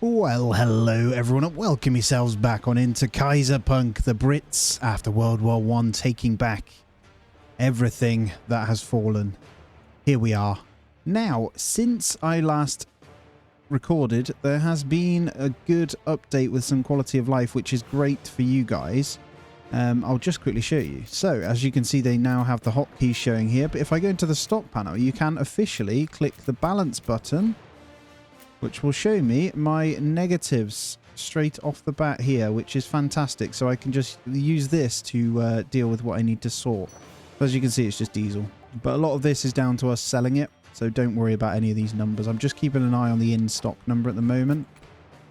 Well, hello everyone and welcome yourselves back on into Kaiserpunk, the Brits after World War I taking back everything that has fallen. Here we are. Now, since I last recorded, there has been a good update with some quality of life, which is great for you guys. I'll just quickly show you. So, as you can see, they now have the hotkeys showing here, but if I go into the stock panel, you can officially click the balance button, which will show me my negatives straight off the bat here, which is fantastic. So I can just use this to deal with what I need to sort. As you can see, it's just diesel. But a lot of this is down to us selling it, so don't worry about any of these numbers. I'm just keeping an eye on the in-stock number at the moment,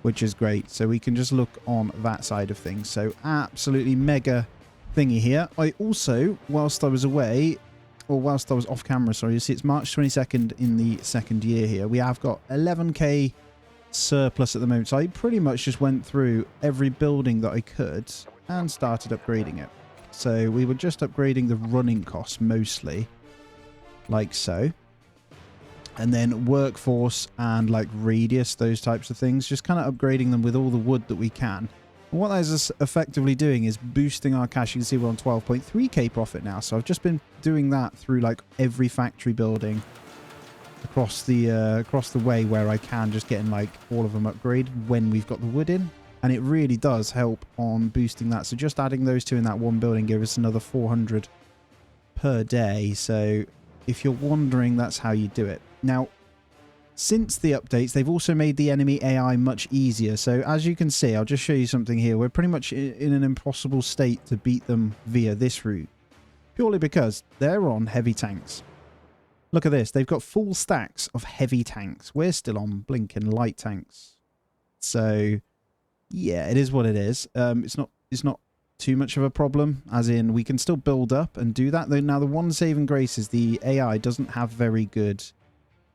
which is great. So we can just look on that side of things. So absolutely mega thingy here. I also, whilst I was away, or whilst I was off camera, sorry, you see it's March 22nd in the second year here. We have got 11k surplus at the moment. So I pretty much just went through every building that I could and started upgrading it. So we were just upgrading the running costs mostly, like so. And then workforce and like radius, those types of things, just kind of upgrading them with all the wood that we can. And what that is effectively doing is boosting our cash. You can see we're on 12.3k profit now. So I've just been doing that through like every factory building across the way where I can, just getting like all of them upgraded when we've got the wood in. And it really does help on boosting that. So just adding those two in that one building gives us another 400 per day. So if you're wondering, that's how you do it. Now, since the updates, they've also made the enemy AI much easier. So as you can see, I'll just show you something here. We're pretty much in an impossible state to beat them via this route, purely because they're on heavy tanks. Look at this. They've got full stacks of heavy tanks. We're still on blinking light tanks. So yeah, it is what it is. It's not too much of a problem, as in we can still build up and do that. Now, the one saving grace is the AI doesn't have very good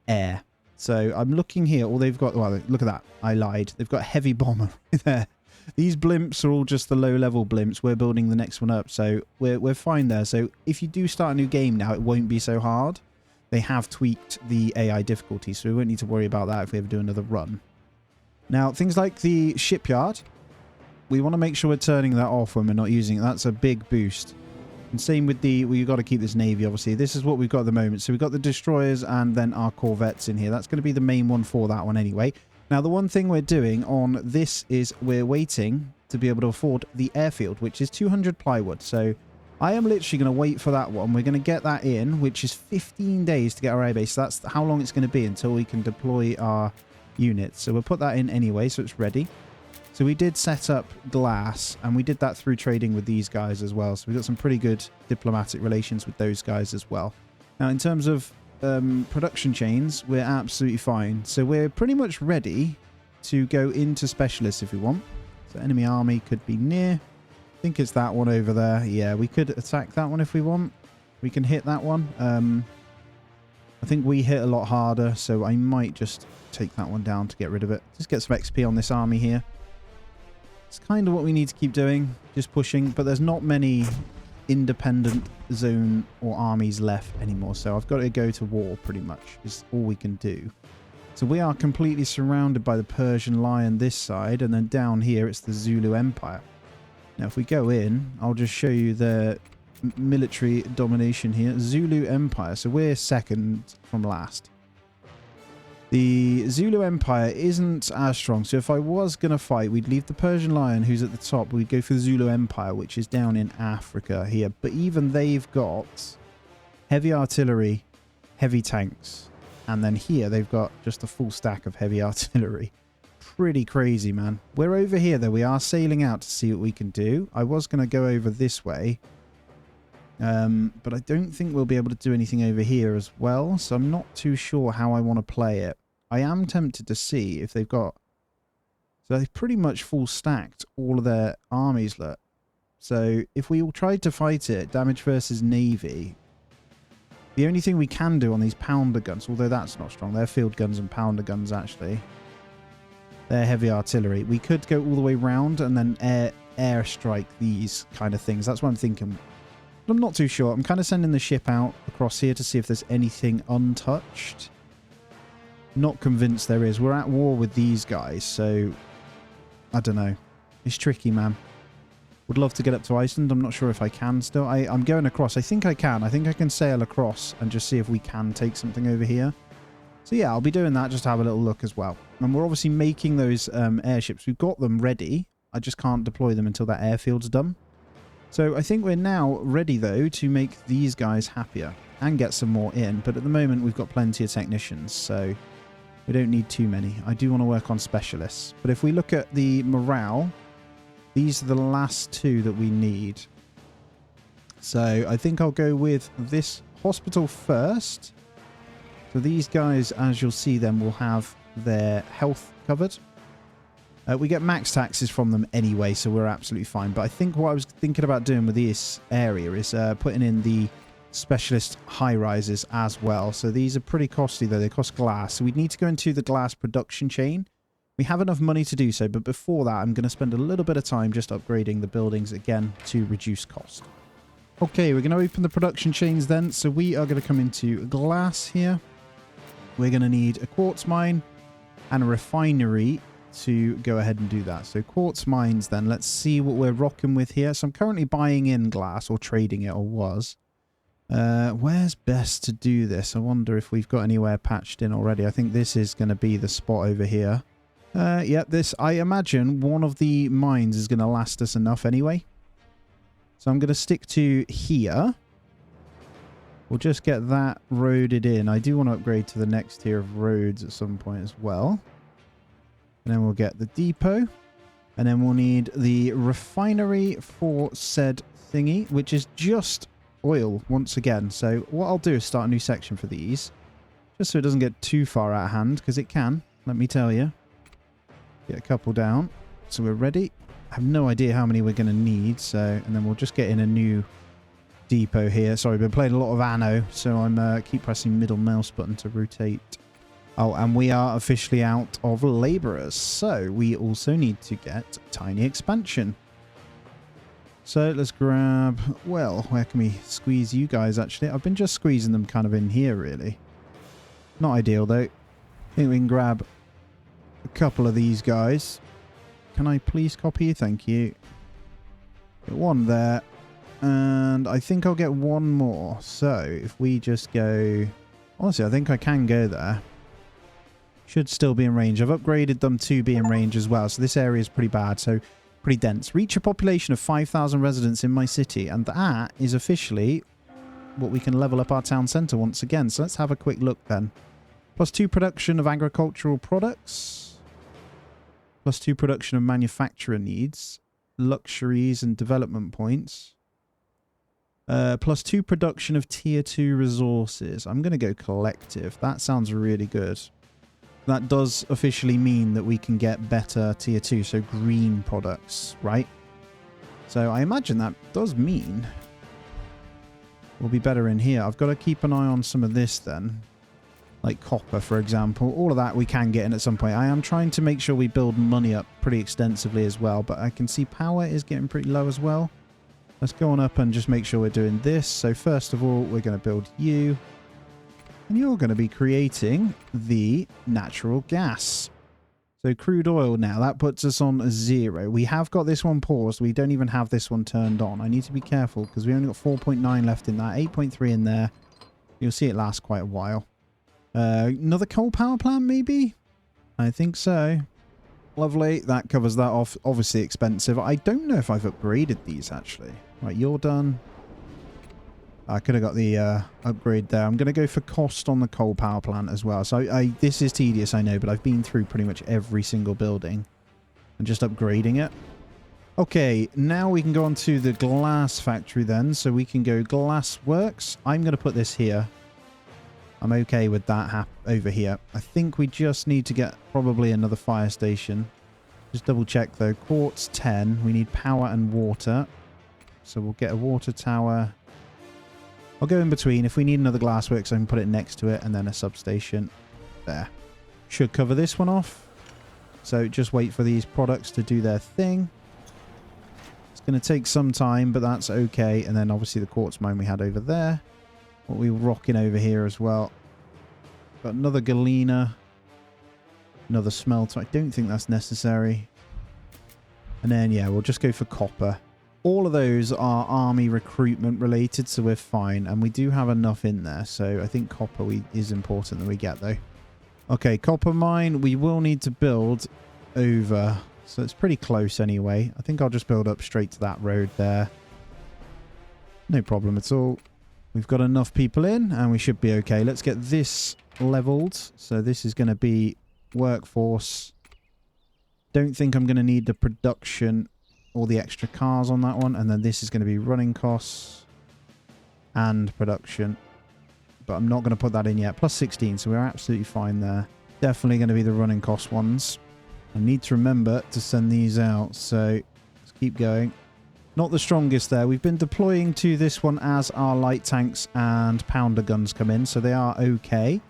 air. So I'm looking here, all they've got, well, look at that, I lied. They've got a heavy bomber right there. These blimps are all just the low-level blimps. We're building the next one up, so we're fine there. So if you do start a new game now, it won't be so hard. They have tweaked the AI difficulty, so we won't need to worry about that if we ever do another run. Now, things like the shipyard, we want to make sure we're turning that off when we're not using it. That's a big boost. And same with the, well, you've got to keep this navy, obviously. This is what we've got at the moment. So we've got the destroyers and then our corvettes in here. That's going to be the main one for that one anyway. Now, the one thing we're doing on this is we're waiting to be able to afford the airfield, which is 200 plywood. So I am literally going to wait for that one. We're going to get that in, which is 15 days to get our airbase. So that's how long it's going to be until we can deploy our units. So we'll put that in anyway, so it's ready. So we did set up glass, and we did that through trading with these guys as well. So we've got some pretty good diplomatic relations with those guys as well. Now, in terms of production chains, we're absolutely fine. So we're pretty much ready to go into specialists if we want. So enemy army could be near. I think it's that one over there. Yeah, we could attack that one if we want. We can hit that one. I think we hit a lot harder, so I might just take that one down to get rid of it. Just get some XP on this army here. It's kind of what we need to keep doing, just pushing, but there's not many independent zone or armies left anymore, so I've got to go to war pretty much, is all we can do. So we are completely surrounded by the Persian Lion this side, and then down here it's the Zulu Empire. Now if we go in, I'll just show you the military domination here. Zulu Empire, so we're second from last. The Zulu Empire isn't as strong, so if I was going to fight, we'd leave the Persian Lion, who's at the top. We'd go for the Zulu Empire, which is down in Africa here. But even they've got heavy artillery, heavy tanks, and then here they've got just a full stack of heavy artillery. Pretty crazy, man. We're over here, though. We are sailing out to see what we can do. I was going to go over this way, but I don't think we'll be able to do anything over here as well, so I'm not too sure how I want to play it. I am tempted to see if they've got... So they've pretty much full stacked all of their armies, look. So if we all tried to fight it, damage versus navy, the only thing we can do on these pounder guns, although that's not strong, they're field guns and pounder guns actually. They're heavy artillery. We could go all the way round and then air strike these kind of things. That's what I'm thinking. But I'm not too sure. I'm kind of sending the ship out across here to see if there's anything untouched. Not convinced there is. We're at war with these guys, so I don't know. It's tricky, man. Would love to get up to Iceland. I'm not sure if I can still. I'm going across. I think I can. I think I can sail across and just see if we can take something over here. So yeah, I'll be doing that just to have a little look as well. And we're obviously making those airships. We've got them ready. I just can't deploy them until that airfield's done. So I think we're now ready, though, to make these guys happier and get some more in. But at the moment, we've got plenty of technicians, so we don't need too many. I do want to work on specialists. But if we look at the morale, these are the last two that we need. So I think I'll go with this hospital first. So these guys, as you'll see them, will have their health covered. We get max taxes from them anyway, so we're absolutely fine. But I think what I was thinking about doing with this area is putting in the specialist high-rises as well. So these are pretty costly, though. They cost glass. So we'd need to go into the glass production chain. We have enough money to do so, but before that, I'm going to spend a little bit of time just upgrading the buildings again to reduce cost. Okay, we're going to open the production chains then. So we are going to come into glass here. We're going to need a quartz mine and a refinery to go ahead and do that. So quartz mines then, let's see what we're rocking with here. So I'm currently buying in glass, or trading it, or was. Where's best to do this? I wonder if we've got anywhere patched in already. I think this is going to be the spot over here. Yeah, this, I imagine one of the mines is going to last us enough anyway. So I'm going to stick to here. We'll just get that roaded in. I do want to upgrade to the next tier of roads at some point as well. And then we'll get the depot. And then we'll need the refinery for said thingy, which is just oil once again. So what I'll do is start a new section for these. Just so it doesn't get too far out of hand, because it can, let me tell you. Get a couple down. So we're ready. I have no idea how many we're going to need. So, and then we'll just get in a new depot here. Sorry, we've been playing a lot of Anno, so I'm keep pressing middle mouse button to rotate. Oh, and we are officially out of laborers, so we also need to get tiny expansion. So let's grab, well, where can we squeeze you guys actually? I've been just squeezing them kind of in here really. Not ideal though. I think we can grab a couple of these guys. Can I please copy? Thank you. Get one there. And I think I'll get one more. So if we just go... Honestly, I think I can go there. Should still be in range. I've upgraded them to be in range as well. So this area is pretty bad. So pretty dense. Reach a population of 5,000 residents in my city. And that is officially what we can level up our town centre once again. So let's have a quick look then. +2 production of agricultural products. +2 production of manufacturer needs. Luxuries and development points. +2 production of tier 2 resources. I'm going to go collective. That sounds really good. That does officially mean that we can get better tier 2, so green products, right? So I imagine that does mean we'll be better in here. I've got to keep an eye on some of this then. Like copper, for example. All of that we can get in at some point. I am trying to make sure we build money up pretty extensively as well, but I can see power is getting pretty low as well. Let's go on up and just make sure we're doing this. So first of all, we're going to build you. And you're going to be creating the natural gas. So crude oil now, that puts us on 0. We have got this one paused. We don't even have this one turned on. I need to be careful because we only got 4.9 left in that. 8.3 in there. You'll see it lasts quite a while. Another coal power plant maybe? I think so. Lovely. That covers that off. Obviously expensive. I don't know if I've upgraded these actually. Right, you're done. I could have got the upgrade there. I'm going to go for cost on the coal power plant as well. So this is tedious, I know, but I've been through pretty much every single building and just upgrading it. Okay, now we can go on to the glass factory then. So we can go glass works. I'm going to put this here. I'm okay with that over here. I think we just need to get probably another fire station. Just double check though. Quartz 10. We need power and water. So we'll get a water tower. I'll go in between. If we need another glassworks, I can put it next to it and then a substation. There. Should cover this one off. So just wait for these products to do their thing. It's going to take some time, but that's okay. And then obviously the quartz mine we had over there. What we were rocking over here as well. Got another galena. Another smelter. I don't think that's necessary. And then, yeah, we'll just go for copper. All of those are army recruitment related, so we're fine. And we do have enough in there, so I think copper is important that we get, though. Okay, copper mine. We will need to build over. So it's pretty close anyway. I think I'll just build up straight to that road there. No problem at all. We've got enough people in, and we should be okay. Let's get this leveled. So this is going to be workforce. Don't think I'm going to need the production or the extra cars on that one. And then this is going to be running costs and production. But I'm not going to put that in yet. Plus 16, so we're absolutely fine there. Definitely going to be the running cost ones. I need to remember to send these out. So let's keep going. Not the strongest there. We've been deploying to this one as our light tanks and pounder guns come in. So they are okay.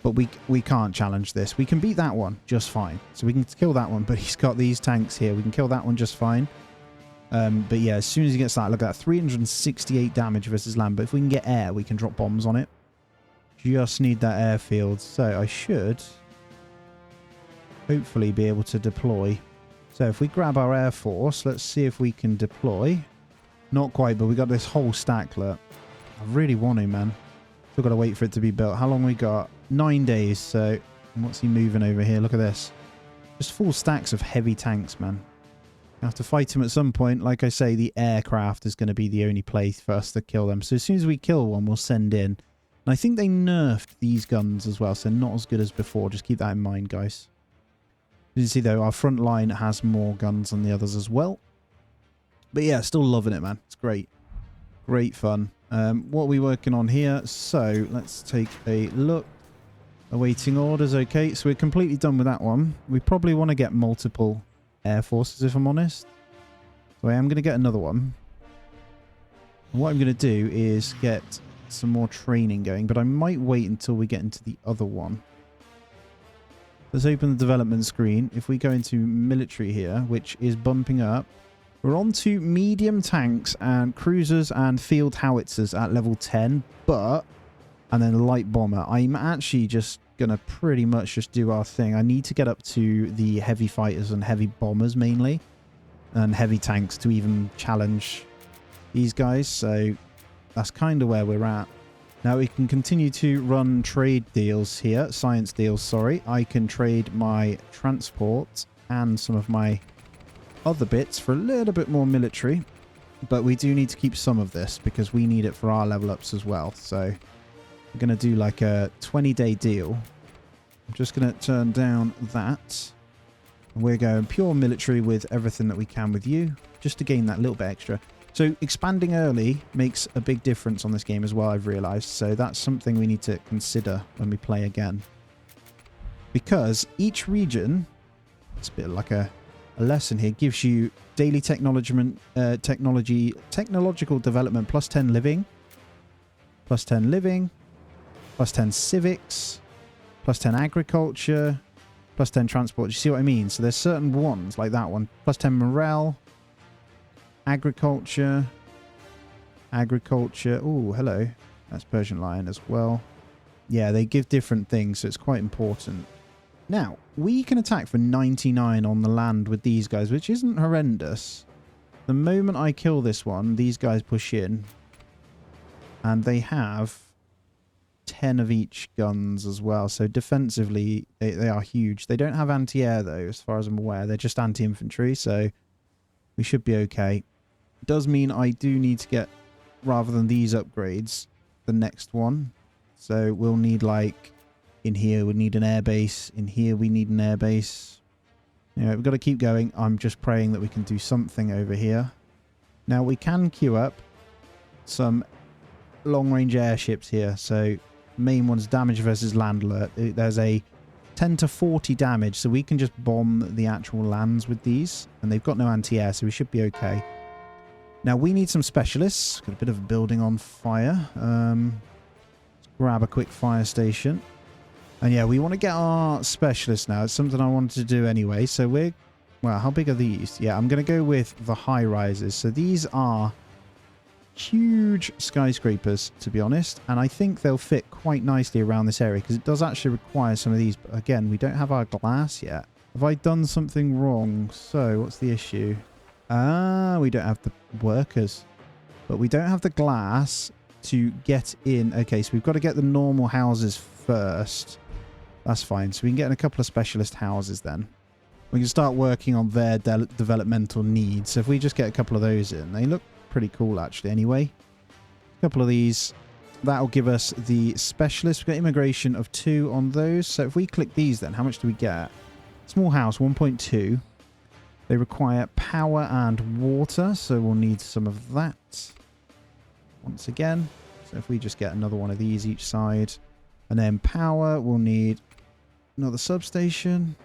But we can't challenge this. We can beat that one just fine. So we can kill that one. But he's got these tanks here. We can kill that one just fine. But yeah, as soon as he gets that, look at that. 368 damage versus land. But if we can get air, we can drop bombs on it. Just need that airfield. So I should hopefully be able to deploy. So if we grab our air force, let's see if we can deploy. Not quite, but we got this whole stack, look. I really want to, man. Still got to wait for it to be built. How long we got? 9 days. So what's he moving over here? Look at this. Just full stacks of heavy tanks, man. I have to fight him at some point. Like I say, the aircraft is going to be the only place for us to kill them. So as soon as we kill one, we'll send in. And I think they nerfed these guns as well, so not as good as before. Just keep that in mind, guys. You can see, though, our front line has more guns than the others as well. But yeah, still loving it, man. It's great. Great fun. What are we working on here? So let's take a look. Awaiting orders. Okay, so we're completely done with that one. We probably want to get multiple air forces, if I'm honest. So I am going to get another one. And what I'm going to do is get some more training going, but I might wait until we get into the other one. Let's open the development screen. If we go into military here, which is bumping up, we're on to medium tanks and cruisers and field howitzers at level 10, and then light bomber. I'm actually just gonna pretty much just do our thing. I need to get up to the heavy fighters and heavy bombers mainly, and heavy tanks to even challenge these guys. So that's kind of where we're at. Now we can continue to run trade deals here. Science deals, sorry. I can trade my transport and some of my other bits for a little bit more military. But we do need to keep some of this because we need it for our level ups as well. So we're going to do like a 20-day deal. I'm just going to turn down that. We're going pure military with everything that we can with you, just to gain that little bit extra. So expanding early makes a big difference on this game as well, I've realized. So that's something we need to consider when we play again. Because each region, it's a bit like a lesson here, gives you daily technological development plus 10 living, plus 10 living, plus 10 civics, plus 10 agriculture, plus 10 transport. You see what I mean? So there's certain ones like that one, plus 10 morale, agriculture. Oh, hello. That's Persian Lion as well. Yeah, they give different things, so it's quite important. Now, we can attack for 99 on the land with these guys, which isn't horrendous. The moment I kill this one, these guys push in. And they have 10 of each guns as well. So defensively, they are huge. They don't have anti-air, though, as far as I'm aware. They're just anti-infantry, so we should be okay. Does mean I do need to get, rather than these upgrades, the next one. So we'll need, like, in here we need an airbase. In here we need an airbase. Yeah, we've got to keep going. I'm just praying that we can do something over here. Now we can queue up some long-range airships here. So main one's damage versus land alert. There's a 10 to 40 damage, so we can just bomb the actual lands with these. And they've got no anti-air, so we should be okay. Now we need some specialists. Got a bit of a building on fire. Let's grab a quick fire station. And yeah, we want to get our specialists now. It's something I wanted to do anyway. So we're... Well, how big are these? Yeah, I'm going to go with the high rises. So these are huge skyscrapers, to be honest. And I think they'll fit quite nicely around this area because it does actually require some of these. But again, we don't have our glass yet. Have I done something wrong? So what's the issue? Ah, we don't have the workers. But we don't have the glass to get in. Okay, so we've got to get the normal houses first. That's fine. So we can get in a couple of specialist houses then. We can start working on their developmental needs. So if we just get a couple of those in, they look pretty cool actually anyway. A couple of these. That'll give us the specialist. We've got immigration of 2 on those. So if we click these then, how much do we get? Small house, 1.2. They require power and water, so we'll need some of that. Once again. So if we just get another one of these each side. And then power, we'll need another substation.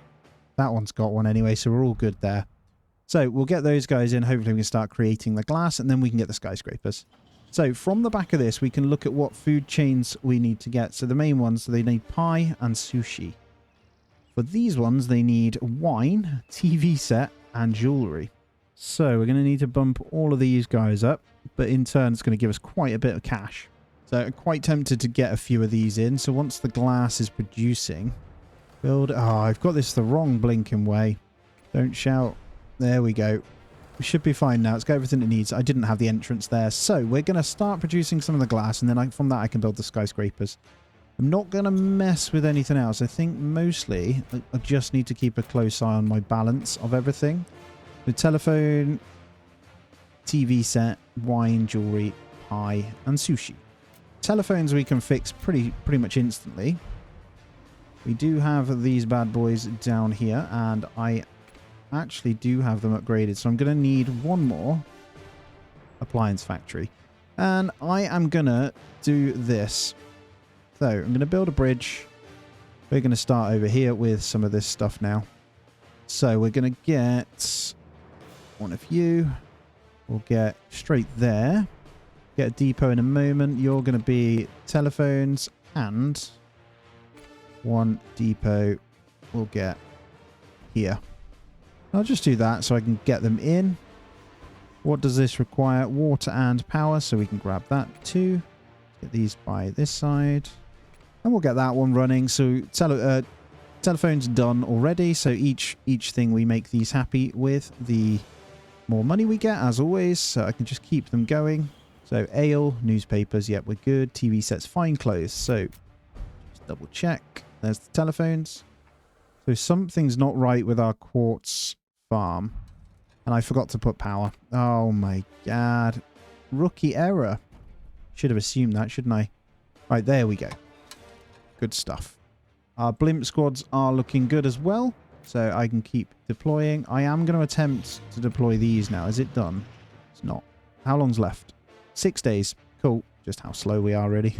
That one's got one anyway, so we're all good there. So we'll get those guys in. Hopefully we can start creating the glass, and then we can get the skyscrapers. So from the back of this, we can look at what food chains we need to get. So the main ones, they need pie and sushi. For these ones, they need wine, TV set, and jewellery. So we're going to need to bump all of these guys up, but in turn it's going to give us quite a bit of cash. So I'm quite tempted to get a few of these in. So once the glass is producing, build... Oh, I've got this the wrong blinking way. Don't shout. There we go. We should be fine now. It's got everything it needs. I didn't have the entrance there. So we're going to start producing some of the glass, and then from that I can build the skyscrapers. I'm not going to mess with anything else. I think mostly I just need to keep a close eye on my balance of everything. The telephone, TV set, wine, jewelry, pie, and sushi. Telephones we can fix pretty much instantly. We do have these bad boys down here, and I actually do have them upgraded. So I'm going to need one more appliance factory. And I am going to do this. So I'm going to build a bridge. We're going to start over here with some of this stuff now. So we're going to get one of you. We'll get straight there. Get a depot in a moment. You're going to be telephones, and one depot we'll get here. I'll just do that so I can get them in. What does this require? Water and power, so we can grab that too. Get these by this side. And we'll get that one running. So telephone's done already. So each thing we make these happy with, the more money we get, as always. So I can just keep them going. So ale, newspapers, yep, we're good. TV sets, fine clothes. So just double check. There's the telephones. So something's not right with our quartz farm. And I forgot to put power. Oh my god. Rookie error. Should have assumed that, shouldn't I? Right, there we go. Good stuff. Our blimp squads are looking good as well. So I can keep deploying. I am going to attempt to deploy these now. Is it done? It's not. How long's left? 6 days. Cool. Just how slow we are, really.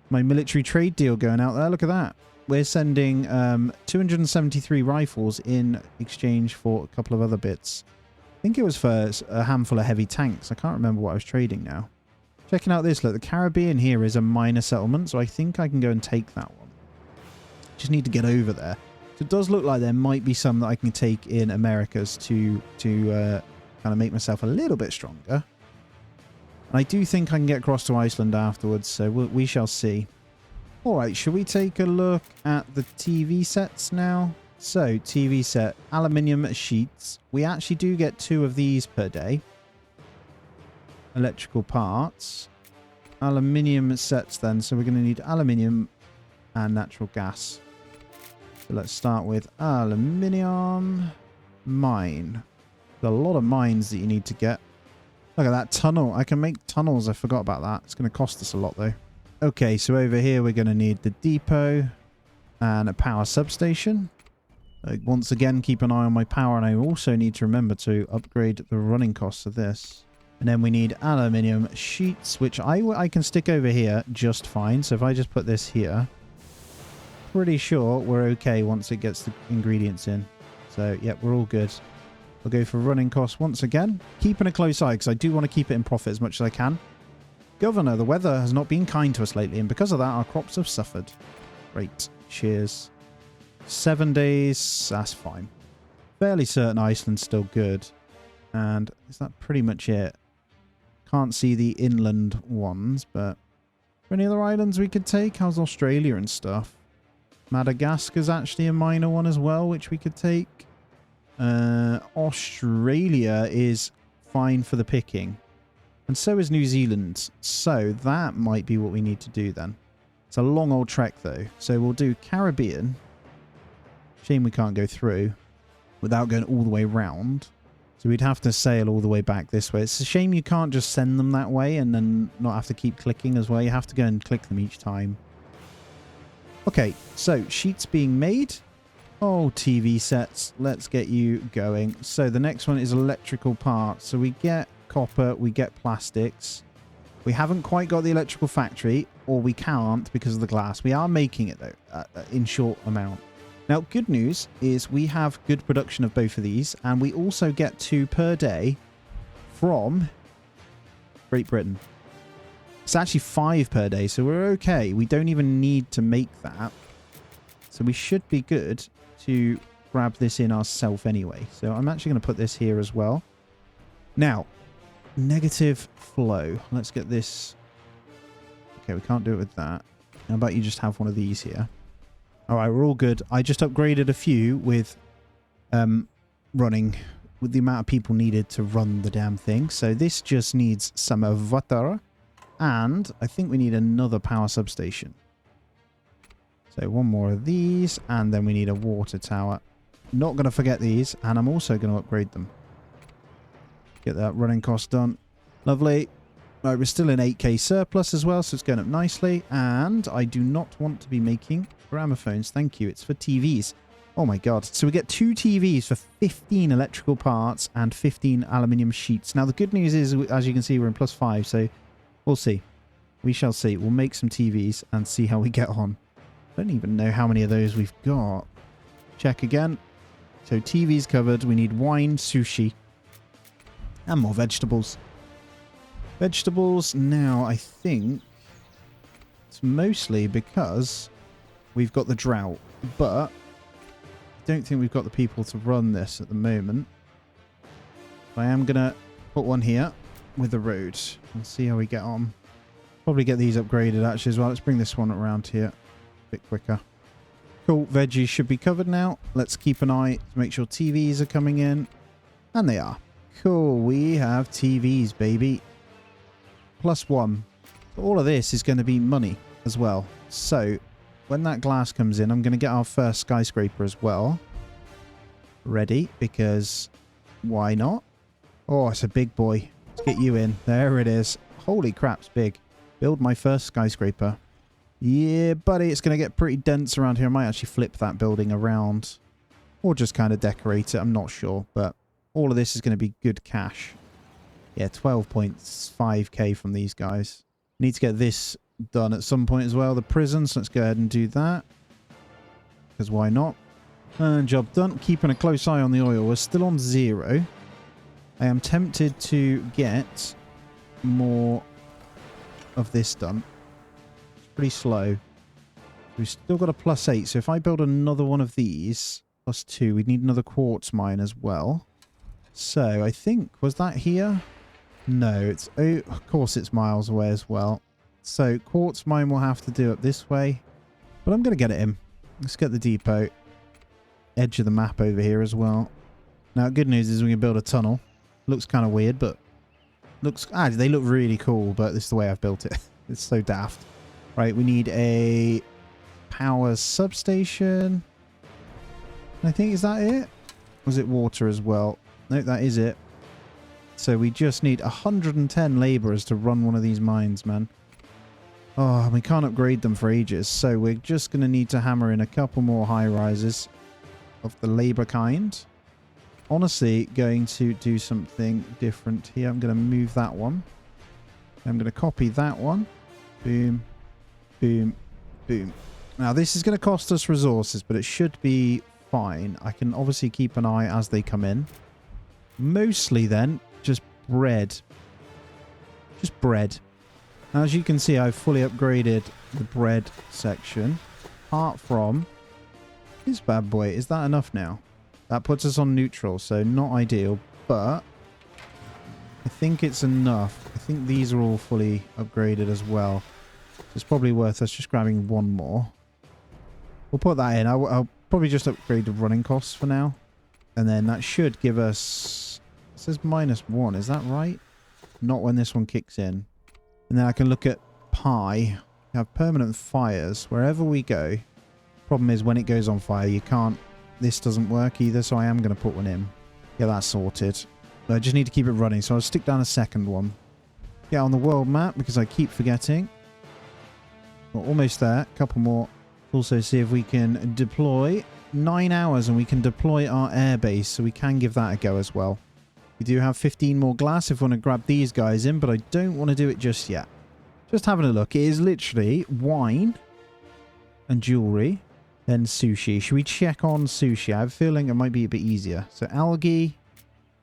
My military trade deal going out there. Look at that. We're sending 273 rifles in exchange for a couple of other bits. I think it was for a handful of heavy tanks. I can't remember what I was trading now. Checking out this. Look, the Caribbean here is a minor settlement, so I think I can go and take that one. Just need to get over there. So it does look like there might be some that I can take in Americas to kind of make myself a little bit stronger. And I do think I can get across to Iceland afterwards, so we shall see. Alright, shall we take a look at the TV sets now? So, TV set, aluminium sheets. We actually do get 2 of these per day. Electrical parts. Aluminium sets then, so we're going to need aluminium and natural gas. So let's start with aluminium. Mine. There's a lot of mines that you need to get. Look at that tunnel. I can make tunnels. I forgot about that. It's going to cost us a lot though. Okay, so over here we're going to need the depot and a power substation. Once again, keep an eye on my power, and I also need to remember to upgrade the running costs of this. And then we need aluminium sheets, which I can stick over here just fine. So if I just put this here, pretty sure we're okay once it gets the ingredients in. So, yeah, we're all good. We'll go for running costs once again. Keeping a close eye, because I do want to keep it in profit as much as I can. Governor, the weather has not been kind to us lately, and because of that, our crops have suffered. Great. Cheers. 7 days. That's fine. Fairly certain Iceland's still good. And is that pretty much it? Can't see the inland ones, but... Any other islands we could take? How's Australia and stuff? Madagascar's actually a minor one as well, which we could take. Australia is fine for the picking. And so is New Zealand. So that might be what we need to do then. It's a long old trek though. So we'll do Caribbean. Shame we can't go through without going all the way round. So we'd have to sail all the way back this way. It's a shame you can't just send them that way and then not have to keep clicking as well. You have to go and click them each time. Okay, so sheets being made. Oh, TV sets. Let's get you going. So the next one is electrical parts. So we get copper, we get plastics. We haven't quite got the electrical factory, or we can't because of the glass. We are making it though, in short amount. Now, good news is we have good production of both of these, and we also get 2 per day from Great Britain. It's actually 5 per day, so we're okay. We don't even need to make that. So we should be good to grab this in ourselves anyway. So I'm actually going to put this here as well. Now, negative flow. Let's get this. Okay, we can't do it with that. How about you just have one of these here? All right, we're all good. I just upgraded a few with running with the amount of people needed to run the damn thing. So this just needs some water, and I think we need another power substation. So one more of these, and then we need a water tower. Not going to forget these, and I'm also going to upgrade them. Get that running cost done. Lovely. Right, we're still in 8k surplus as well, so it's going up nicely. And I do not want to be making gramophones. Thank you. It's for TVs. Oh my god. So we get 2 TVs for 15 electrical parts and 15 aluminium sheets. Now the good news is, as you can see, we're in +5, so we'll see. We shall see. We'll make some TVs and see how we get on. I don't even know how many of those we've got. Check again. So TVs covered. We need wine, sushi, and more vegetables. Vegetables now, I think it's mostly because we've got the drought, but I don't think we've got the people to run this at the moment. I am going to put one here with the road and see how we get on. Probably get these upgraded actually as well. Let's bring this one around here a bit quicker. Cool, veggies should be covered now. Let's keep an eye to make sure TVs are coming in. And they are. Cool, we have TVs, baby. +1. So all of this is going to be money as well. So when that glass comes in, I'm going to get our first skyscraper as well. Ready, because why not? Oh, it's a big boy. Let's get you in. There it is. Holy crap, it's big. Build my first skyscraper. Yeah, buddy, it's going to get pretty dense around here. I might actually flip that building around. Or just kind of decorate it. I'm not sure. But all of this is going to be good cash. Yeah, 12.5k from these guys. Need to get this done at some point as well. The prison, so let's go ahead and do that. Because why not? And job done. Keeping a close eye on the oil. We're still on 0. I am tempted to get more of this done. It's pretty slow. We've still got a +8. So if I build another one of these, +2, we'd need another quartz mine as well. So I think, was that here? No, it's, oh, of course it's miles away as well. So quartz mine will have to do it this way. But I'm going to get it in. Let's get the depot. Edge of the map over here as well. Now, good news is we can build a tunnel. Looks kind of weird, but looks... Ah, they look really cool, but this is the way I've built it. It's so daft. Right, we need a power substation. I think, is that it? Was it water as well? No, that is it. So we just need 110 laborers to run one of these mines, man. Oh, we can't upgrade them for ages. So we're just going to need to hammer in a couple more high-rises of the labor kind. Honestly, going to do something different here. I'm going to move that one. I'm going to copy that one. Boom, boom, boom. Now, this is going to cost us resources, but it should be fine. I can obviously keep an eye as they come in. Mostly, then, just bread. Just bread. Now, as you can see, I've fully upgraded the bread section. Apart from this bad boy. Is that enough now? That puts us on neutral, so not ideal, but I think it's enough. I think these are all fully upgraded as well. So it's probably worth us just grabbing one more. We'll put that in. I'll probably just upgrade the running costs for now. And then that should give us... It says -1. Is that right? Not when this one kicks in. And then I can look at pie. We have permanent fires wherever we go. Problem is when it goes on fire, you can't... This doesn't work either, so I am going to put one in. Get that sorted. But I just need to keep it running, so I'll stick down a second one. Get on the world map, because I keep forgetting. We're almost there. A couple more. Also see if we can deploy. 9 hours and we can deploy our airbase, so we can give that a go as well. We do have 15 more glass if we want to grab these guys in, but I don't want to do it just yet. Just having a look. It is literally wine and jewelry, then sushi. Should we check on sushi? I have a feeling it might be a bit easier. So algae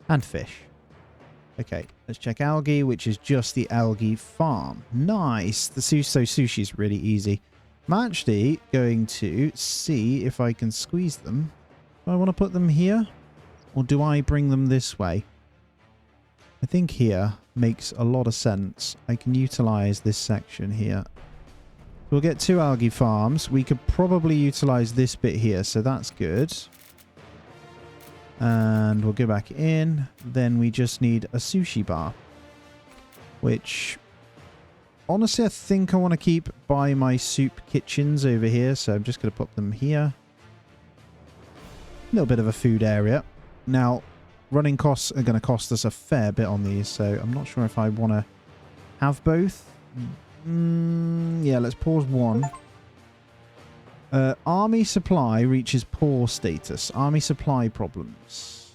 and fish. Okay, let's check algae, which is just the algae farm. Nice. The sushi is really easy. I'm actually going to see if I can squeeze them. Do I want to put them here? Or do I bring them this way? I think here makes a lot of sense. I can utilize this section here. We'll get 2 algae farms. We could probably utilize this bit here, so that's good. And we'll go back in. Then we just need a sushi bar. Which... Honestly, I think I want to keep by my soup kitchens over here, so I'm just going to put them here. A little bit of a food area. Now, running costs are going to cost us a fair bit on these, so I'm not sure if I want to have both. Yeah, let's pause one. Army supply reaches poor status. Army supply problems.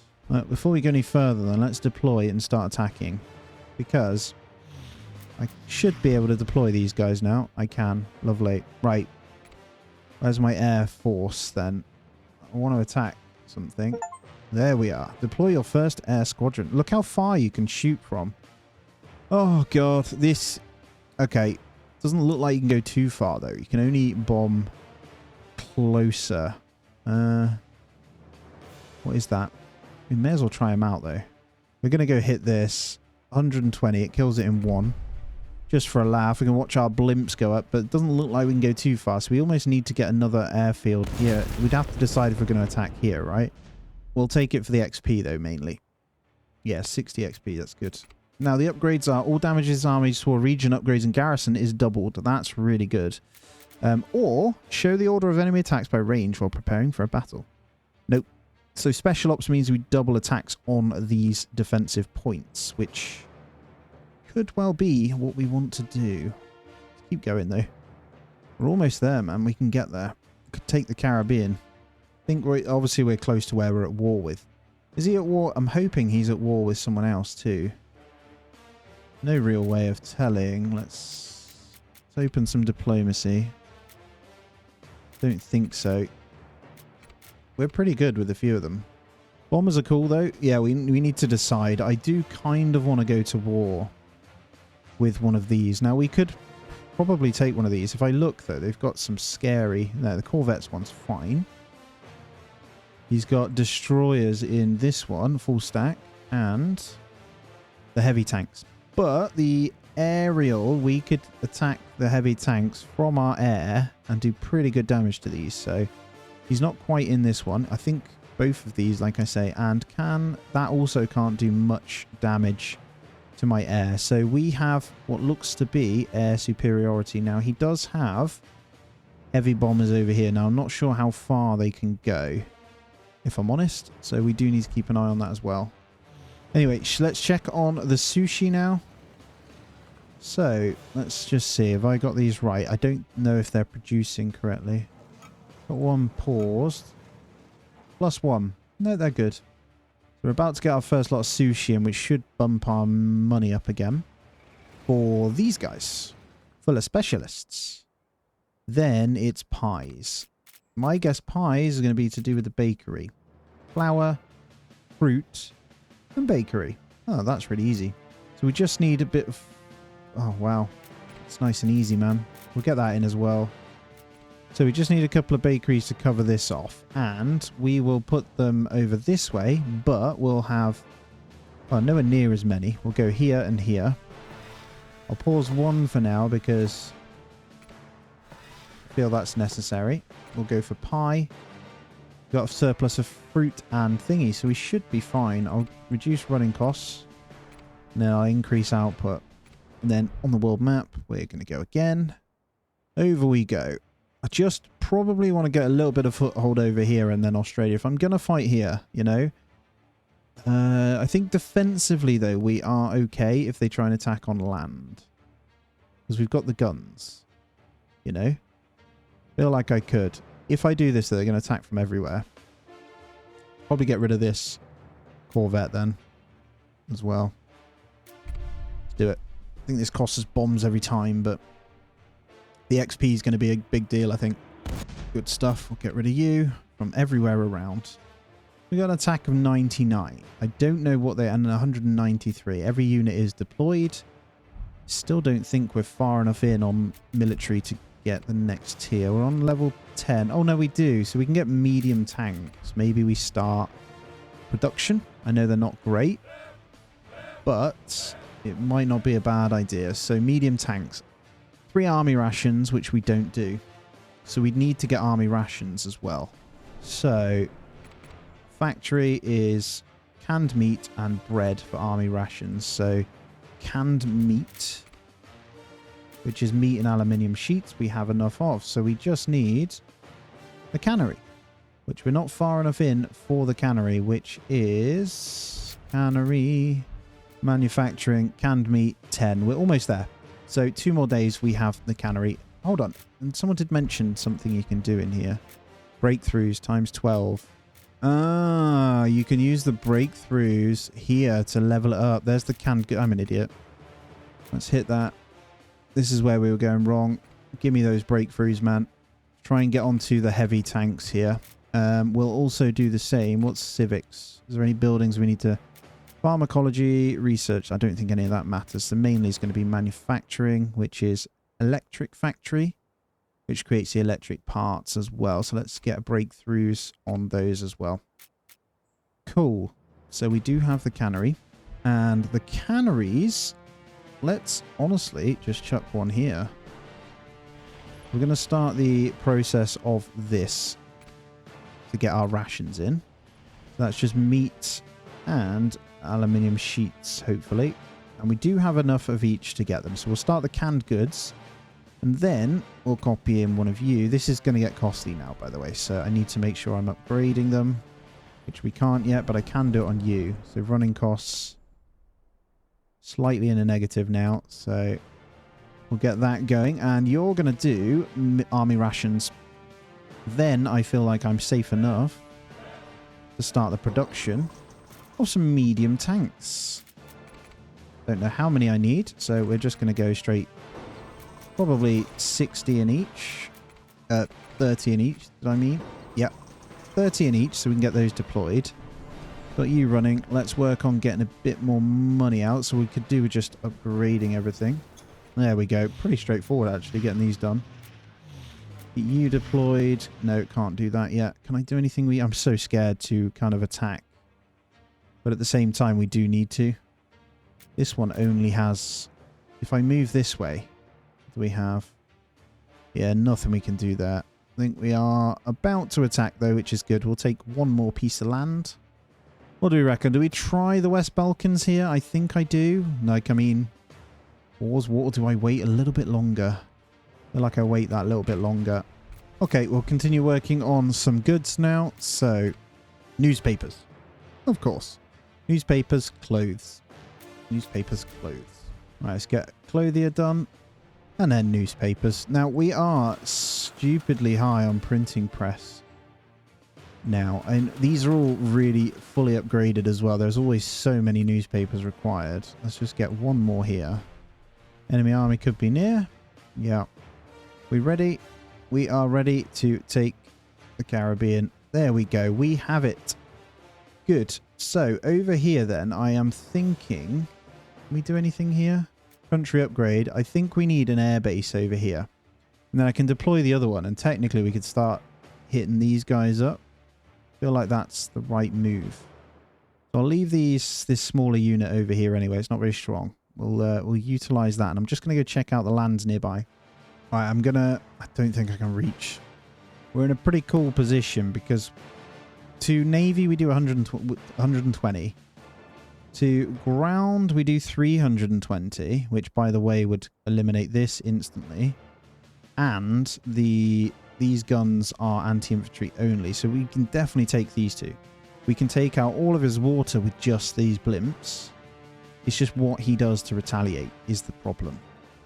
Before we go any further, then, let's deploy and start attacking. Because... I should be able to deploy these guys now. I can. Lovely. Right. Where's my air force then? I want to attack something. There we are. Deploy your first air squadron. Look how far you can shoot from. Oh, God. This... Okay. Doesn't look like you can go too far, though. You can only bomb closer. What is that? We may as well try them out, though. We're going to go hit this. 120. It kills it in 1. Just for a laugh. We can watch our blimps go up, but it doesn't look like we can go too far, so we almost need to get another airfield here. We'd have to decide if we're going to attack here, right? We'll take it for the XP, though, mainly. Yeah, 60 XP, that's good. Now, the upgrades are all damages armies for region upgrades and garrison is doubled. That's really good. Or, show the order of enemy attacks by range while preparing for a battle. Nope. So, special ops means we double attacks on these defensive points, which... could well be what we want to do. Let's keep going, though. We're almost there, man. We can get there. Could take the Caribbean. I think obviously we're close to where we're at war with. Is he at war? I'm hoping he's at war with someone else, too. No real way of telling. Let's open some diplomacy. Don't think so. We're pretty good with a few of them. Bombers are cool, though. Yeah, we need to decide. I do kind of want to go to war with one of these. Now, we could probably take one of these. If I look, though, they've got some scary... No, the Corvette's one's fine. He's got destroyers in this one, full stack, and the heavy tanks. But the aerial, we could attack the heavy tanks from our air and do pretty good damage to these. So he's not quite in this one. I think both of these, like I say, and that also can't do much damage to my air. So we have what looks to be air superiority. Now, he does have heavy bombers over here. Now, I'm not sure how far they can go, if I'm honest. So we do need to keep an eye on that as well. Anyway, let's check on the sushi now. So, let's just see. Have I got these right? I don't know if they're producing correctly. Got one paused. +1. No, they're good. So we're about to get our first lot of sushi in, which should bump our money up again. For these guys. Full of specialists. Then it's pies. My guess pies are going to be to do with the bakery. Flour, fruit, and bakery. Oh, that's really easy. So we just need a bit of... Oh, wow. It's nice and easy, man. We'll get that in as well. So we just need a couple of bakeries to cover this off. And we will put them over this way, but we'll have Well, nowhere near as many. We'll go here and here. I'll pause one for now because I feel that's necessary. We'll go for pie. Got a surplus of fruit and thingy, so we should be fine. I'll reduce running costs. And then I'll increase output. And then on the world map, we're going to go again. Over we go. I just probably want to get a little bit of foothold over here and then Australia. If I'm going to fight here, you know. I think defensively, though, we are okay if they try and attack on land. Because we've got the guns. You know. Feel like I could. If I do this, though, they're going to attack from everywhere. Probably get rid of this Corvette then. As well. Let's do it. I think this costs us bombs every time, but the XP is going to be a big deal, I think. Good stuff. We'll get rid of you from everywhere around. We got an attack of 99. I don't know what they... And 193. Every unit is deployed. Still don't think we're far enough in on military to get the next tier. We're on level 10. Oh, no, we do. So we can get medium tanks. Maybe we start production. I know they're not great, but it might not be a bad idea. So medium tanks. 3 army rations, which we don't do. So we'd need to get army rations as well. So factory is canned meat and bread for army rations. So canned meat, which is meat and aluminium sheets, we have enough of. So we just need the cannery, which we're not far enough in for the cannery, which is cannery manufacturing canned meat 10. We're almost there. So 2 more days we have the cannery. Hold on. And someone did mention something you can do in here. Breakthroughs times 12. Ah, you can use the breakthroughs here to level it up. There's the canned goods. I'm an idiot. Let's hit that. This is where we were going wrong. Give me those breakthroughs, man. Try and get onto the heavy tanks here. We'll also do the same. What's civics? Is there any buildings we need to... Pharmacology, research. I don't think any of that matters. So mainly it's going to be manufacturing, which is electric factory, which creates the electric parts as well. So let's get breakthroughs on those as well. Cool. So we do have the cannery. And the canneries, let's honestly just chuck one here. We're going to start the process of this to get our rations in. That's just meat and aluminium sheets, hopefully. And we do have enough of each to get them. So we'll start the canned goods. And then we'll copy in one of you. This is going to get costly now, by the way. So I need to make sure I'm upgrading them, which we can't yet, but I can do it on you. So running costs slightly in a negative now. So we'll get that going. And you're going to do army rations. Then I feel like I'm safe enough to start the production of some medium tanks. Don't know how many I need, so we're just going to go straight. Probably 60 in each. 30 in each, did I mean? Yep. 30 in each, so we can get those deployed. Got you running. Let's work on getting a bit more money out, so we could do with just upgrading everything. There we go. Pretty straightforward, actually, getting these done. Get you deployed. No, can't do that yet. Can I do anything? I'm so scared to kind of attack. But at the same time, we do need to. This one only has... If I move this way, do we have... Yeah, nothing we can do there. I think we are about to attack, though, which is good. We'll take one more piece of land. What do we reckon? Do we try the West Balkans here? I think I do. Like, I mean... Pause. What do I wait a little bit longer? I feel like I wait that little bit longer. Okay, we'll continue working on some goods now. So, newspapers. Of course. Newspapers, clothes. Newspapers, clothes. Right, let's get clothier done. And then newspapers. Now, we are stupidly high on printing press now. And these are all really fully upgraded as well. There's always so many newspapers required. Let's just get one more here. Enemy army could be near. Yeah. We ready? We are ready to take the Caribbean. There we go. We have it. Good. So, over here then, I am thinking... Can we do anything here? Country upgrade. I think we need an airbase over here. And then I can deploy the other one. And technically, we could start hitting these guys up. I feel like that's the right move. I'll leave this smaller unit over here anyway. It's not very strong. We'll utilize that. And I'm just going to go check out the lands nearby. All right, I don't think I can reach. We're in a pretty cool position because to Navy we do 120. To ground we do 320, which by the way would eliminate this instantly. And these guns are anti-infantry only, so we can definitely take these two. We can take out all of his water with just these blimps. It's just what he does to retaliate is the problem.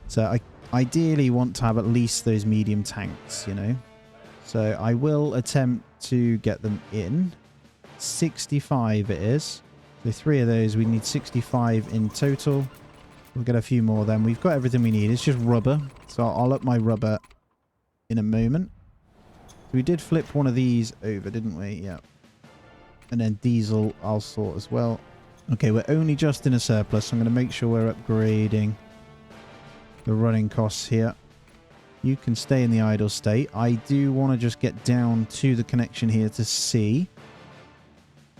So I ideally want to have at least those medium tanks, you know. So I will attempt to get them in. 65 it is. So 3 of those, we need 65 in total. We'll get a few more then. We've got everything we need. It's just rubber. So I'll up my rubber in a moment. We did flip one of these over, didn't we? Yeah. And then diesel I'll sort as well. Okay, we're only just in a surplus. So I'm going to make sure we're upgrading the running costs here. You can stay in the idle state. I do want to just get down to the connection here to see.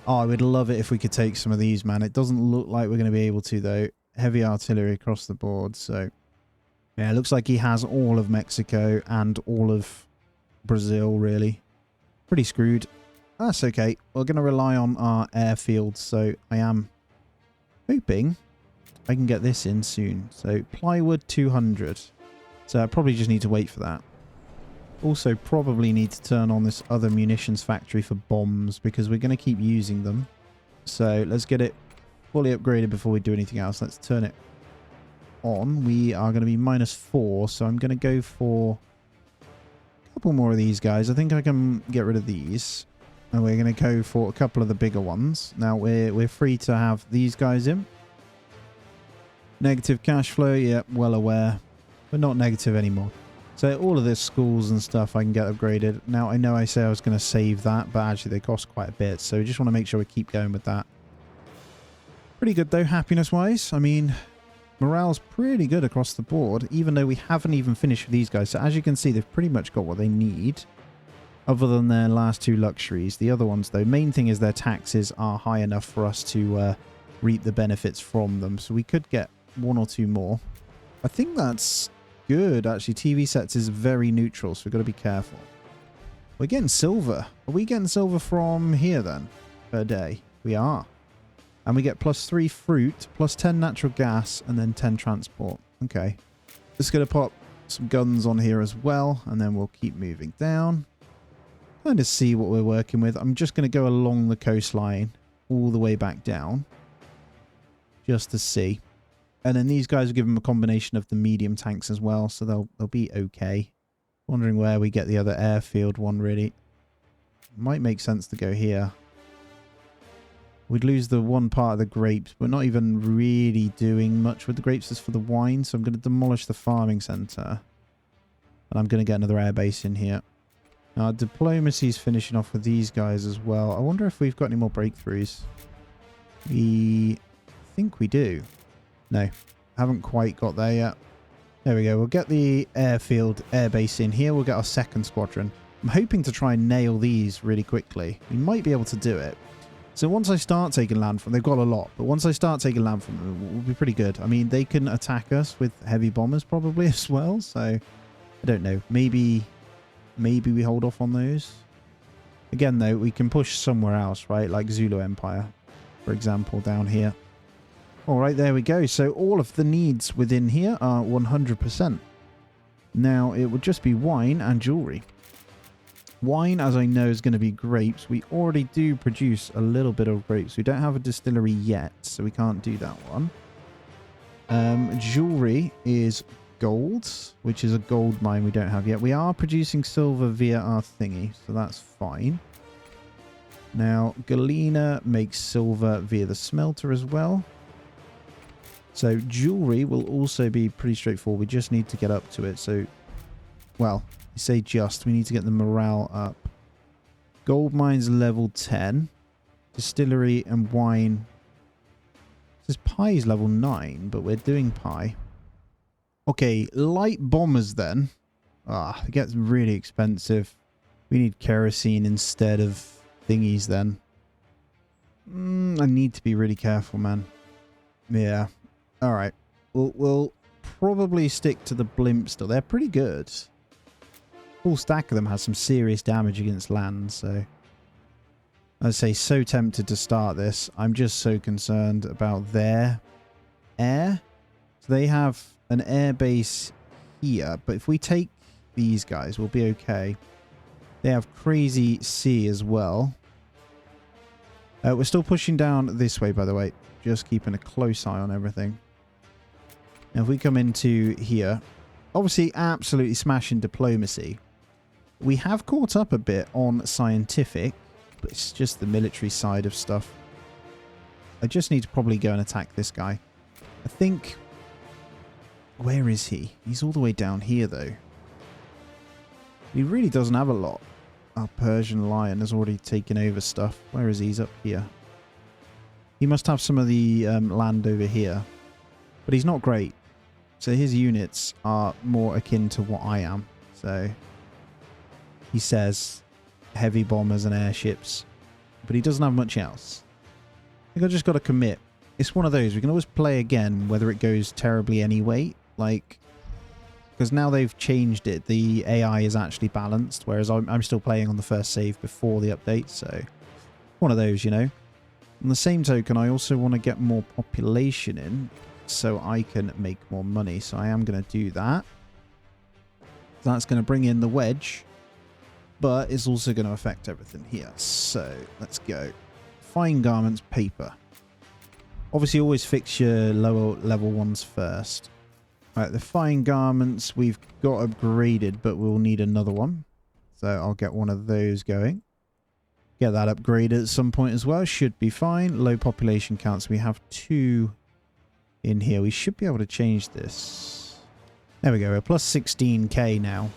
Oh, I would love it if we could take some of these, man. It doesn't look like we're going to be able to, though. Heavy artillery across the board, so... Yeah, it looks like he has all of Mexico and all of Brazil, really. Pretty screwed. That's okay. We're going to rely on our airfield, so I am hoping I can get this in soon. So, plywood 200. So, I probably just need to wait for that. Also, probably need to turn on this other munitions factory for bombs because we're going to keep using them. So, let's get it fully upgraded before we do anything else. Let's turn it on. We are going to be -4, so I'm going to go for a couple more of these guys. I think I can get rid of these. And we're going to go for a couple of the bigger ones. Now, we're free to have these guys in. Negative cash flow, yeah, well aware. But not negative anymore. So all of this schools and stuff I can get upgraded. Now, I know I say I was going to save that, but actually they cost quite a bit. So just want to make sure we keep going with that. Pretty good though, happiness-wise. I mean, morale's pretty good across the board, even though we haven't even finished with these guys. So as you can see, they've pretty much got what they need, other than their last 2 luxuries. The other ones, though, main thing is their taxes are high enough for us to reap the benefits from them. So we could get 1 or 2 more. I think that's good, actually. TV sets is very neutral, so we've got to be careful. We're getting silver. Are we getting silver from here, then, per day? We are. And we get +3 fruit, +10 natural gas, and then 10 transport. Okay. Just going to pop some guns on here as well, and then we'll keep moving down. Kind of see what we're working with. I'm just going to go along the coastline all the way back down, just to see. And then these guys will give them a combination of the medium tanks as well, so they'll be okay. Wondering where we get the other airfield one, really. Might make sense to go here. We'd lose the one part of the grapes. We're not even really doing much with the grapes. It's for the wine, so I'm going to demolish the farming centre. And I'm going to get another airbase in here. Now, diplomacy's finishing off with these guys as well. I wonder if we've got any more breakthroughs. We think we do. No, haven't quite got there yet. There we go. We'll get the airfield airbase in here. We'll get our 2nd squadron. I'm hoping to try and nail these really quickly. We might be able to do it. So once I start taking land from them, they've got a lot, but once I start taking land from them, we'll be pretty good. I mean, they can attack us with heavy bombers probably as well, so I don't know. Maybe we hold off on those. Again, though, we can push somewhere else, right? Like Zulu Empire, for example, down here. All right, there we go. So all of the needs within here are 100%. Now, it would just be wine and jewelry. Wine, as I know, is going to be grapes. We already do produce a little bit of grapes. We don't have a distillery yet, so we can't do that one. Jewelry is gold, which is a gold mine we don't have yet. We are producing silver via our thingy, so that's fine. Now, Galena makes silver via the smelter as well. So jewelry will also be pretty straightforward. We just need to get up to it. So, well, you say just. We need to get the morale up. Gold mines level 10. Distillery and wine. This pie is level 9, but we're doing pie. Okay, light bombers then. It gets really expensive. We need kerosene instead of thingies then. I need to be really careful, man. Yeah. All right. We'll probably stick to the blimp still. They're pretty good. Full stack of them has some serious damage against land, so... I'd say so tempted to start this. I'm just so concerned about their air. So they have an air base here, but if we take these guys, we'll be okay. They have crazy sea as well. We're still pushing down this way, by the way. Just keeping a close eye on everything. Now, if we come into here, obviously absolutely smashing diplomacy. We have caught up a bit on scientific, but it's just the military side of stuff. I just need to probably go and attack this guy. I think... Where is he? He's all the way down here, though. He really doesn't have a lot. Our Persian lion has already taken over stuff. Where is he? He's up here. He must have some of the land over here. But he's not great. So his units are more akin to what I am. So he says heavy bombers and airships. But he doesn't have much else. I think I just got to commit. It's one of those. We can always play again whether it goes terribly anyway. Like... Because now they've changed it, the AI is actually balanced, whereas I'm still playing on the first save before the update, so one of those, you know. On the same token, I also want to get more population in, so I can make more money, so I am going to do that. That's going to bring in the wedge, but it's also going to affect everything here. So, let's go. Fine garments, paper. Obviously, always fix your lower level ones first. Right, the fine garments we've got upgraded, but we'll need another one. So I'll get one of those going. Get that upgraded at some point as well. Should be fine. Low population counts. We have 2 in here. We should be able to change this. There we go. We're plus 16k now.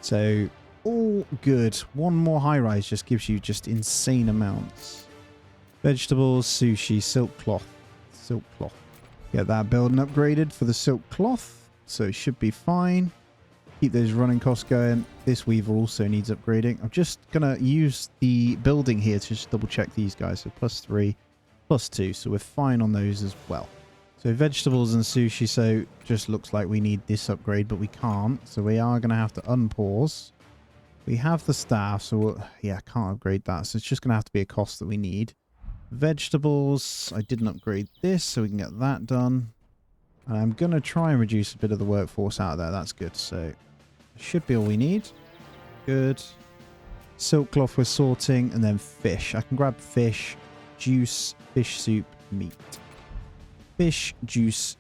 So all good. One more high rise just gives you just insane amounts. Vegetables, sushi, silk cloth. Silk cloth. Get that building upgraded for the silk cloth, so it should be fine. Keep those running costs going. This weaver also needs upgrading. I'm just going to use the building here to just double check these guys. So +3, +2, so we're fine on those as well. So vegetables and sushi, so just looks like we need this upgrade, but we can't. So we are going to have to unpause. We have the staff, so yeah, I can't upgrade that. So it's just going to have to be a cost that we need. Vegetables, I didn't upgrade this, so we can get that done. And I'm going to try and reduce a bit of the workforce out of there. That's good. So, should be all we need. Good. Silk cloth we're sorting, and then fish. I can grab fish, juice, fish soup, meat. Fish, juice,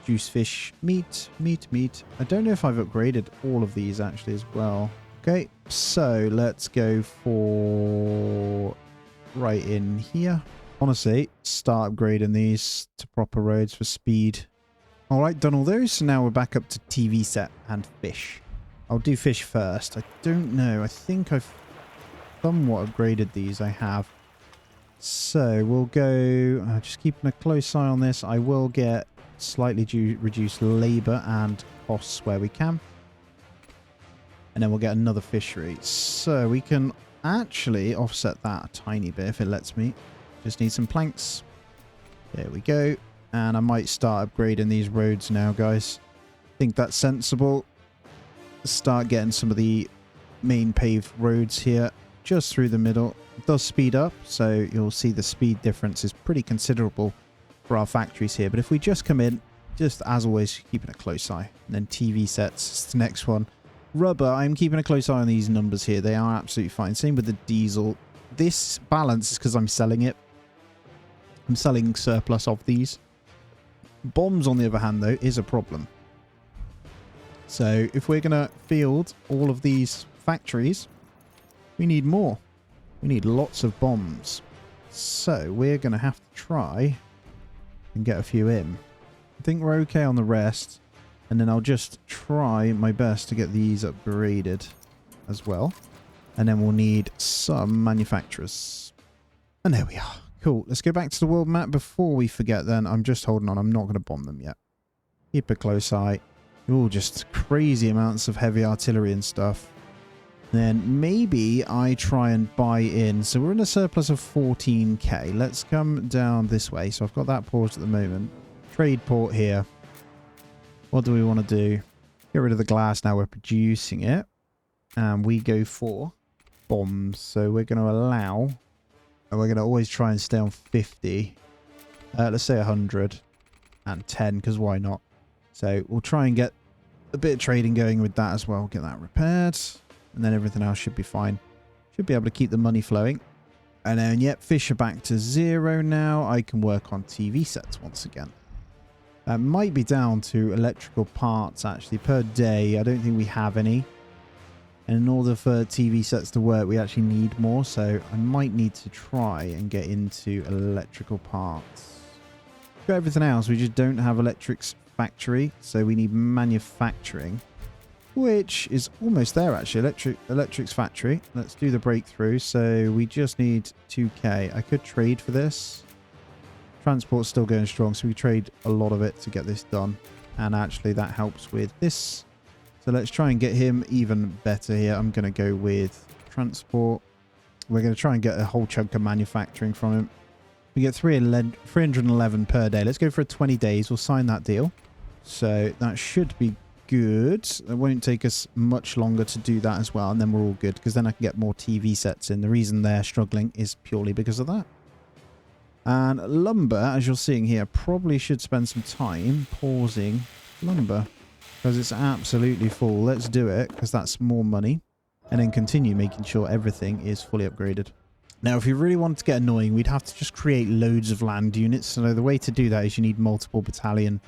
fish, meat. I don't know if I've upgraded all of these, actually, as well. Okay, so let's go for... right in here. Honestly, start upgrading these to proper roads for speed. Alright, done all those. So now we're back up to TV set and fish. I'll do fish first. I don't know. I think I've somewhat upgraded these. I have. So we'll go... just keeping a close eye on this. I will get slightly reduced labour and costs where we can. And then we'll get another fishery. So we can... actually offset that a tiny bit if it lets me. Just need some planks. There we go. And I might start upgrading these roads now, guys. I think that's sensible. Start getting some of the main paved roads here just through the middle. It does speed up, so you'll see the speed difference is pretty considerable for our factories here. But if we just come in, just as always, keeping a close eye. And then TV sets is the next one. Rubber, I'm keeping a close eye on these numbers here. They are absolutely fine. Same with the diesel. This balance is because I'm selling it. I'm selling surplus of these. Bombs, on the other hand, though, is a problem. So if we're going to field all of these factories, we need more. We need lots of bombs. So we're going to have to try and get a few in. I think we're okay on the rest. And then I'll just try my best to get these upgraded as well. And then we'll need some manufacturers. And there we are. Cool. Let's go back to the world map before we forget then. I'm just holding on. I'm not going to bomb them yet. Keep a close eye. Oh, just crazy amounts of heavy artillery and stuff. Then maybe I try and buy in. So we're in a surplus of 14k. Let's come down this way. So I've got that paused at the moment. Trade port here. What do we want to do? Get rid of the glass now. We're producing it. And we go for bombs. So we're going to allow... And we're going to always try and stay on 50. Let's say 100. And 10, because why not? So we'll try and get a bit of trading going with that as well. Get that repaired. And then everything else should be fine. Should be able to keep the money flowing. And then, yep, fish are back to 0 now. I can work on TV sets once again. That might be down to electrical parts, actually, per day. I don't think we have any. And in order for TV sets to work, we actually need more. So I might need to try and get into electrical parts. For everything else, we just don't have electrics factory. So we need manufacturing. Which is almost there, actually. Electrics factory. Let's do the breakthrough. So we just need 2k. I could trade for this. Transport's still going strong, so we trade a lot of it to get this done. And actually, that helps with this. So let's try and get him even better here. I'm going to go with transport. We're going to try and get a whole chunk of manufacturing from him. We get 311 per day. Let's go for 20 days. We'll sign that deal. So that should be good. It won't take us much longer to do that as well, and then we're all good, because then I can get more TV sets in. The reason they're struggling is purely because of that. And lumber, as you're seeing here, probably should spend some time pausing lumber, because it's absolutely full. Let's do it, because that's more money, and then continue making sure everything is fully upgraded. Now, if you really wanted to get annoying, we'd have to just create loads of land units. So the way to do that is you need multiple battalion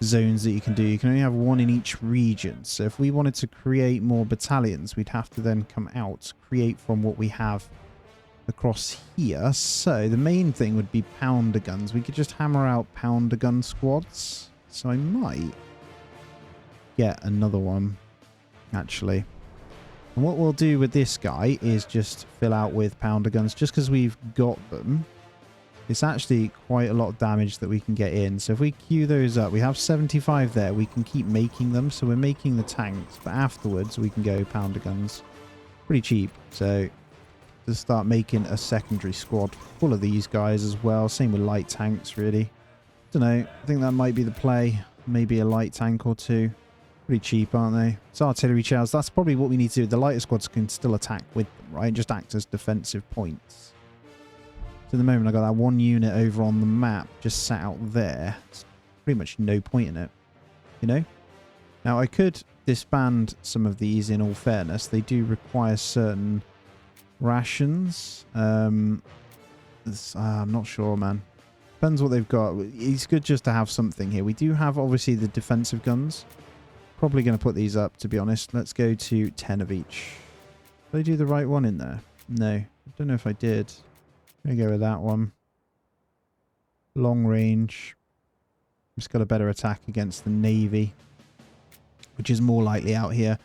zones that you can do. You can only have one in each region. So if we wanted to create more battalions, we'd have to then come out, create from what we have across here. So the main thing would be pounder guns. We could just hammer out pounder gun squads. So I might get another one, actually. And what we'll do with this guy is just fill out with pounder guns, just because we've got them. It's actually quite a lot of damage that we can get in. So if we queue those up, we have 75 there. We can keep making them. So we're making the tanks, but afterwards we can go pounder guns. Pretty cheap. So to start making a secondary squad full of these guys as well. Same with light tanks, really. Don't know. I think that might be the play. Maybe a light tank or two. Pretty cheap, aren't they? It's artillery shells. That's probably what we need to do. The lighter squads can still attack with them, right? Just act as defensive points. So at the moment, I got that one unit over on the map just sat out there. It's pretty much no point in it, you know? Now, I could disband some of these in all fairness. They do require certain rations. I'm not sure, man. Depends what they've got. It's good just to have something here. We do have, obviously, the defensive guns. Probably going to put these up, to be honest. Let's go to 10 of each. Did I do the right one in there? No. I don't know if I did. I'm going to go with that one. Long range. Just got a better attack against the Navy, which is more likely out here.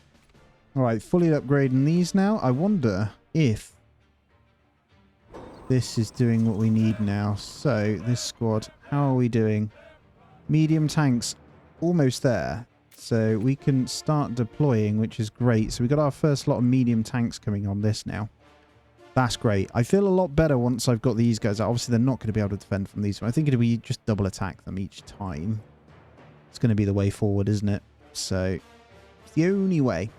Alright, fully upgrading these now. I wonder if this is doing what we need now. So, this squad, how are we doing? Medium tanks, almost there. So, we can start deploying, which is great. So, we got our first lot of medium tanks coming on this now. That's great. I feel a lot better once I've got these guys out. Obviously, they're not going to be able to defend from these. I think it'll be just double attack them each time. It's going to be the way forward, isn't it? So, it's the only way.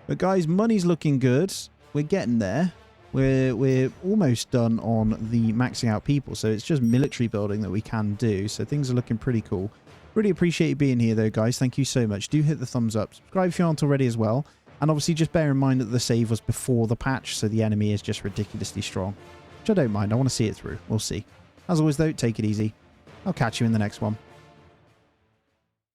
But guys, money's looking good. We're getting there. We're almost done on the maxing out people. So, it's just military building that we can do. So, things are looking pretty cool. Really appreciate you being here, though, guys. Thank you so much. Do hit the thumbs up. Subscribe if you aren't already as well. And obviously, just bear in mind that the save was before the patch, so the enemy is just ridiculously strong. Which I don't mind. I want to see it through. We'll see. As always, though, take it easy. I'll catch you in the next one.